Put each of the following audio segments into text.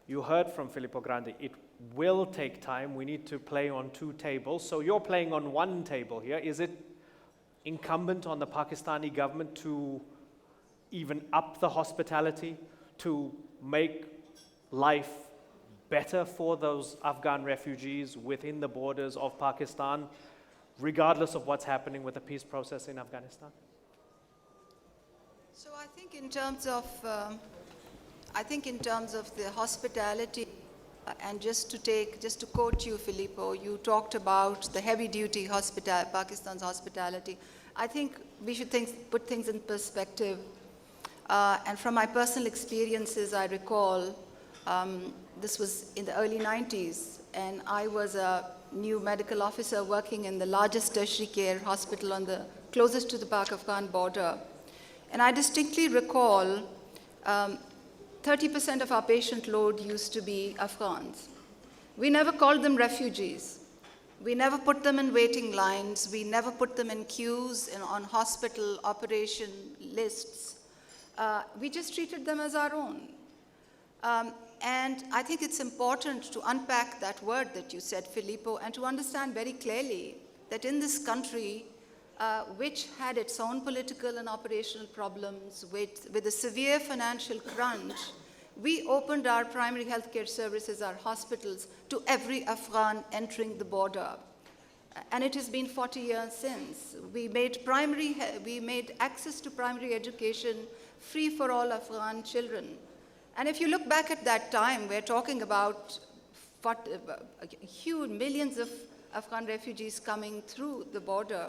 You heard from Filippo Grandi, it will take time. We need to play on two tables. So you're playing on one table here. Is it incumbent on the Pakistani government to even up the hospitality, to make life better for those Afghan refugees within the borders of Pakistan, regardless of what's happening with the peace process in Afghanistan? So I think in terms of the hospitality, and just to quote you, Filippo, you talked about the heavy-duty Pakistan's hospitality. I think we should put things in perspective. And from my personal experiences, I recall this was in the early 90s, and I was a new medical officer working in the largest tertiary care hospital closest to the Pak-Afghan border. And I distinctly recall 30% of our patient load used to be Afghans. We never called them refugees. We never put them in waiting lines. We never put them in queues on hospital operation lists. We just treated them as our own. And I think it's important to unpack that word that you said, Filippo, and to understand very clearly that in this country, which had its own political and operational problems, with a severe financial crunch, we opened our primary healthcare services, our hospitals, to every Afghan entering the border. And it has been 40 years since. We made access to primary education free for all Afghan children. And if you look back at that time, we're talking about huge millions of Afghan refugees coming through the border.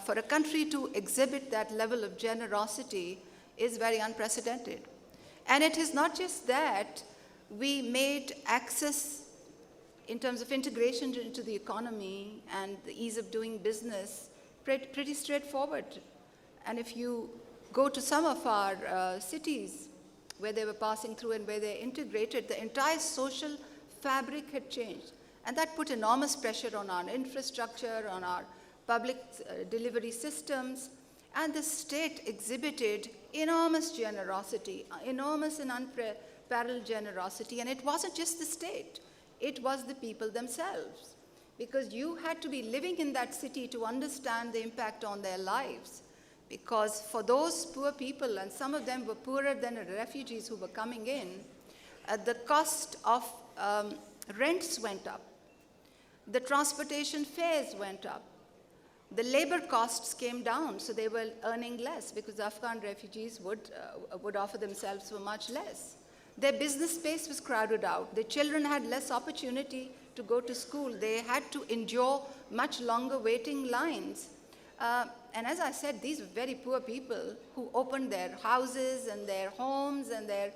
For a country to exhibit that level of generosity is very unprecedented. And it is not just that. We made access in terms of integration into the economy and the ease of doing business pretty straightforward. And if you go to some of our cities where they were passing through and where they integrated, the entire social fabric had changed. And that put enormous pressure on our infrastructure, on our public delivery systems, and the state exhibited enormous generosity, enormous and unparalleled generosity. And it wasn't just the state, it was the people themselves, because you had to be living in that city to understand the impact on their lives. Because for those poor people, and some of them were poorer than the refugees who were coming in, the cost of rents went up, the transportation fares went up, the labor costs came down, so they were earning less because Afghan refugees would offer themselves for much less. Their business space was crowded out. Their children had less opportunity to go to school. They had to endure much longer waiting lines. And as I said, these were very poor people who opened their houses and their homes, and the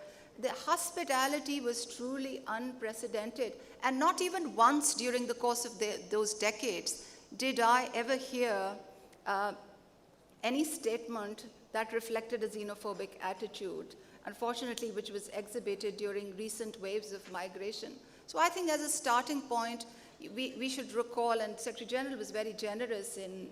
hospitality was truly unprecedented. And not even once during the course of those decades did I ever hear any statement that reflected a xenophobic attitude, unfortunately, which was exhibited during recent waves of migration. So I think as a starting point, we should recall, and Secretary General was very generous in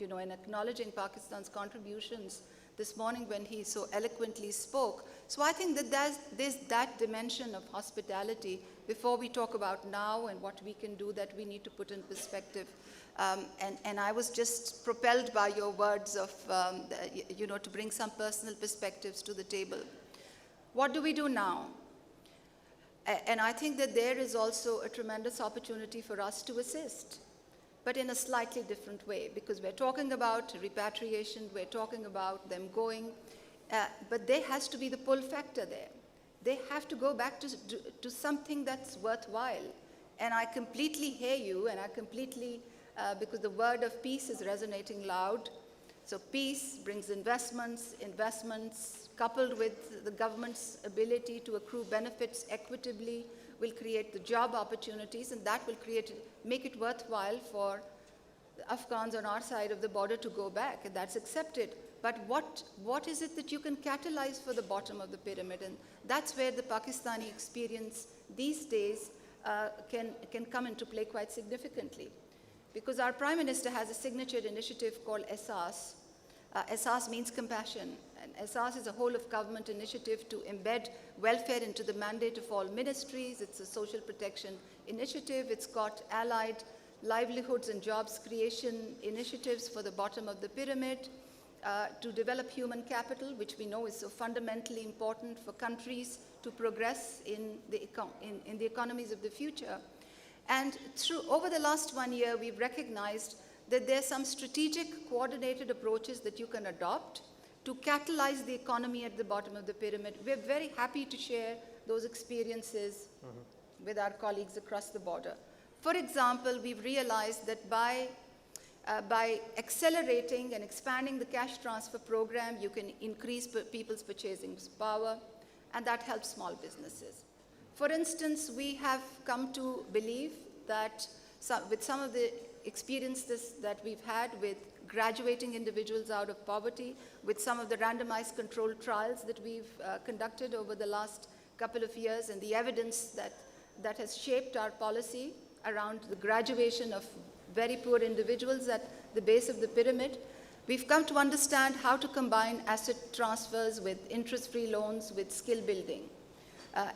acknowledging Pakistan's contributions this morning when he so eloquently spoke. So I think that there's that dimension of hospitality before we talk about now and what we can do that we need to put in perspective. And I was just propelled by your words of, to bring some personal perspectives to the table. What do we do now? And I think that there is also a tremendous opportunity for us to assist, but in a slightly different way, because we're talking about repatriation, we're talking about them going, but there has to be the pull factor there. They have to go back to something that's worthwhile. And I completely hear you, and I completely, because the word of peace is resonating loud. So peace brings investments coupled with the government's ability to accrue benefits equitably will create the job opportunities, and that will make it worthwhile for the Afghans on our side of the border to go back, and that's accepted. But what is it that you can catalyze for the bottom of the pyramid? And that's where the Pakistani experience these days can come into play quite significantly. Because our Prime Minister has a signature initiative called ESAS. ESAS means compassion. SARS is a whole-of-government initiative to embed welfare into the mandate of all ministries. It's a social protection initiative. It's got allied livelihoods and jobs creation initiatives for the bottom of the pyramid, to develop human capital, which we know is so fundamentally important for countries to progress in the economies of the future. And over the last 1 year, we've recognized that there's some strategic coordinated approaches that you can adopt to catalyze the economy at the bottom of the pyramid. We're very happy to share those experiences with our colleagues across the border. For example, we've realized that by accelerating and expanding the cash transfer program, you can increase people's purchasing power, and that helps small businesses. For instance, we have come to believe that with some of the experiences that we've had with graduating individuals out of poverty, with some of the randomized controlled trials that we've conducted over the last couple of years, and the evidence that has shaped our policy around the graduation of very poor individuals at the base of the pyramid, we've come to understand how to combine asset transfers with interest-free loans with skill building.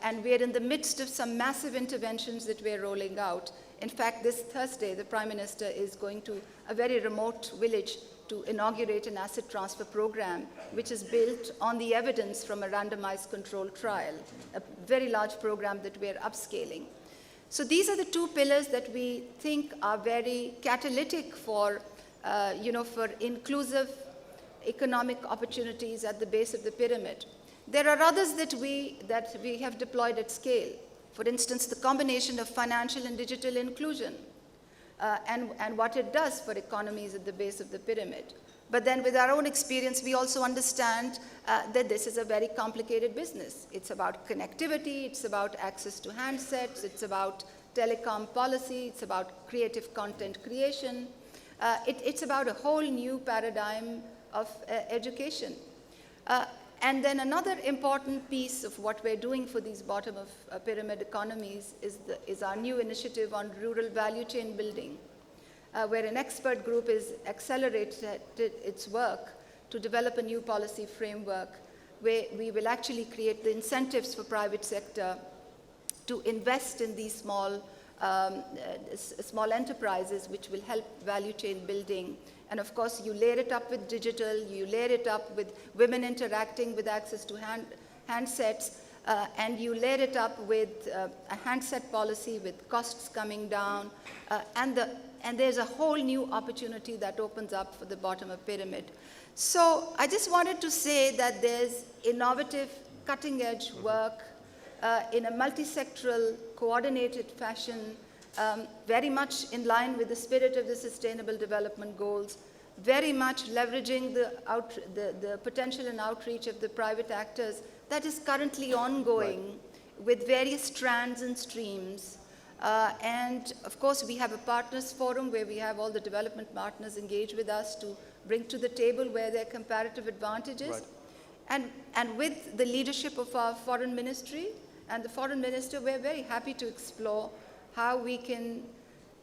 And we're in the midst of some massive interventions that we're rolling out. In fact, this Thursday, the Prime Minister is going to a very remote village to inaugurate an asset transfer program, which is built on the evidence from a randomized controlled trial, a very large program that we're upscaling. So these are the two pillars that we think are very catalytic for, for inclusive economic opportunities at the base of the pyramid. There are others that we have deployed at scale. For instance, the combination of financial and digital inclusion and what it does for economies at the base of the pyramid. But then with our own experience, we also understand that this is a very complicated business. It's about connectivity, it's about access to handsets, it's about telecom policy, it's about creative content creation. It's about a whole new paradigm of education. And then another important piece of what we're doing for these bottom of pyramid economies is our new initiative on rural value chain building, where an expert group is accelerated its work to develop a new policy framework where we will actually create the incentives for private sector to invest in these small enterprises, which will help value chain building. And of course, you layer it up with digital, you layer it up with women interacting with access to handsets, and you layer it up with a handset policy with costs coming down, and there's a whole new opportunity that opens up for the bottom of pyramid. So I just wanted to say that there's innovative, cutting-edge work in a multi-sectoral, coordinated fashion, very much in line with the spirit of the Sustainable Development Goals, very much leveraging the potential and outreach of the private actors that is currently ongoing with various strands and streams. And of course, we have a partners forum where we have all the development partners engage with us to bring to the table where their comparative advantages. Right. And with the leadership of our foreign ministry and the foreign minister, we're very happy to explore how we can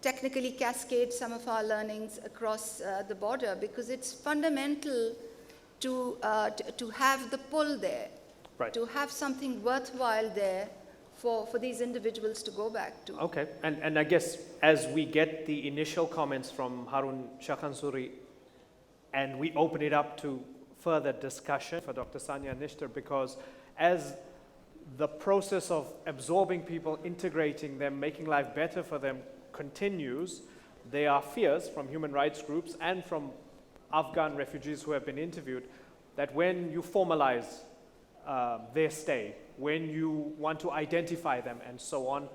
technically cascade some of our learnings across the border, because it's fundamental to have the pull there, right, to have something worthwhile there for these individuals to go back to. Okay, and I guess as we get the initial comments from Harun Shakhansuri and we open it up to further discussion for Dr. Sanya Nishtar, because as the process of absorbing people, integrating them, making life better for them continues, there are fears from human rights groups and from Afghan refugees who have been interviewed that when you formalize their stay, when you want to identify them and so on,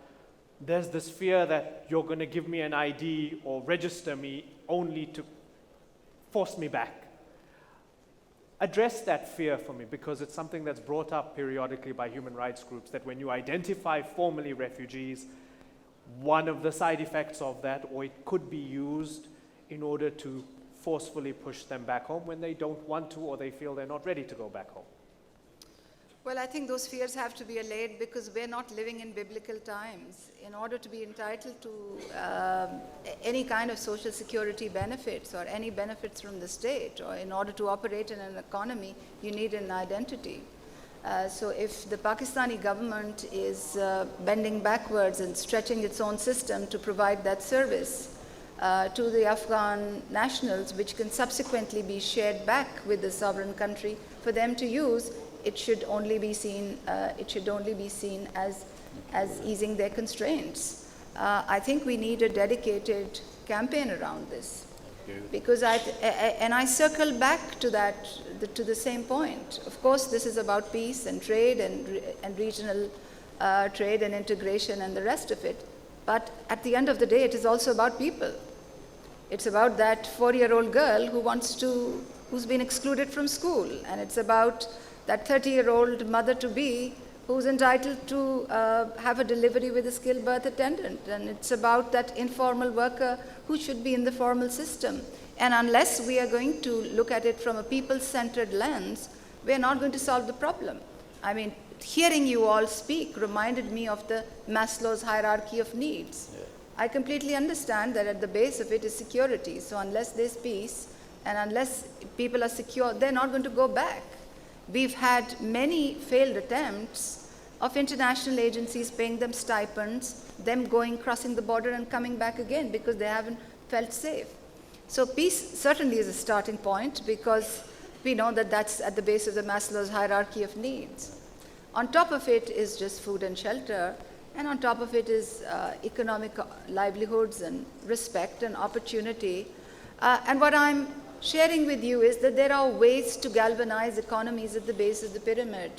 there's this fear that you're going to give me an ID or register me only to force me back. Address that fear for me, because it's something that's brought up periodically by human rights groups, that when you identify formally refugees, one of the side effects of that, or it could be used in order to forcefully push them back home when they don't want to or they feel they're not ready to go back home. Well, I think those fears have to be allayed because we're not living in biblical times. In order to be entitled to any kind of social security benefits or any benefits from the state, or in order to operate in an economy, you need an identity. So if the Pakistani government is bending backwards and stretching its own system to provide that service to the Afghan nationals, which can subsequently be shared back with the sovereign country for them to use, it should only be seen. As easing their constraints. I think we need a dedicated campaign around this, because I circle back to that, to the same point. Of course, this is about peace and trade and regional trade and integration and the rest of it. But at the end of the day, it is also about people. It's about that 4-year-old girl who's been excluded from school, and it's about that 30-year-old mother-to-be who's entitled to have a delivery with a skilled birth attendant. And it's about that informal worker who should be in the formal system. And unless we are going to look at it from a people-centered lens, we're not going to solve the problem. I mean, hearing you all speak reminded me of the Maslow's hierarchy of needs. Yeah. I completely understand that at the base of it is security. So unless there's peace and unless people are secure, they're not going to go back. We've had many failed attempts of international agencies paying them stipends, them crossing the border and coming back again because they haven't felt safe. So peace certainly is a starting point, because we know that that's at the base of the Maslow's hierarchy of needs. On top of it is just food and shelter, and on top of it is economic livelihoods and respect and opportunity. And what I'm sharing with you is that there are ways to galvanize economies at the base of the pyramid.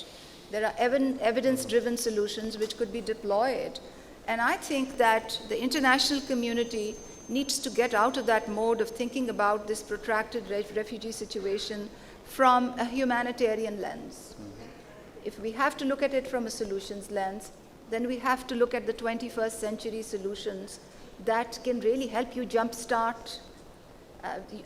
There are evidence-driven solutions which could be deployed. And I think that the international community needs to get out of that mode of thinking about this protracted refugee situation from a humanitarian lens. Mm-hmm. If we have to look at it from a solutions lens, then we have to look at the 21st century solutions that can really help you jumpstart.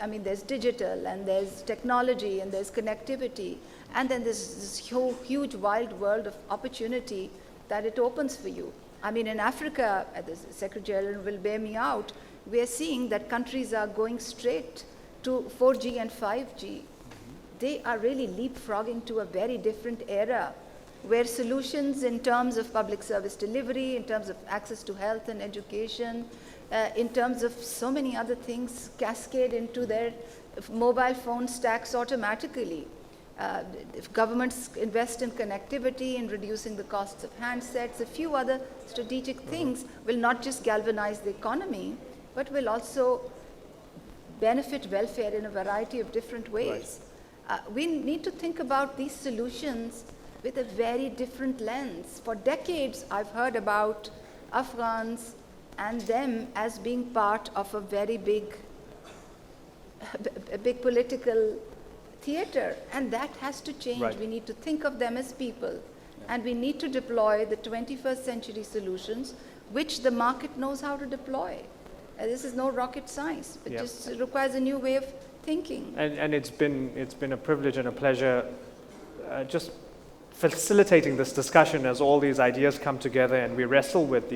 I mean, there's digital, and there's technology, and there's connectivity, and then there's this huge, wild world of opportunity that it opens for you. I mean, in Africa, the Secretary General will bear me out, we are seeing that countries are going straight to 4G and 5G. They are really leapfrogging to a very different era, where solutions in terms of public service delivery, in terms of access to health and education, in terms of so many other things, cascade into their mobile phone stacks automatically. If governments invest in connectivity, in reducing the costs of handsets, a few other strategic things will not just galvanize the economy, but will also benefit welfare in a variety of different ways. Right. We need to think about these solutions with a very different lens. For decades, I've heard about Afghans and them as being part of a very big political theater, and that has to change. Right. We need to think of them as people, and we need to deploy the 21st century solutions, which the market knows how to deploy. This is no rocket science. It just requires a new way of thinking. And it's been a privilege and a pleasure just facilitating this discussion as all these ideas come together and we wrestle with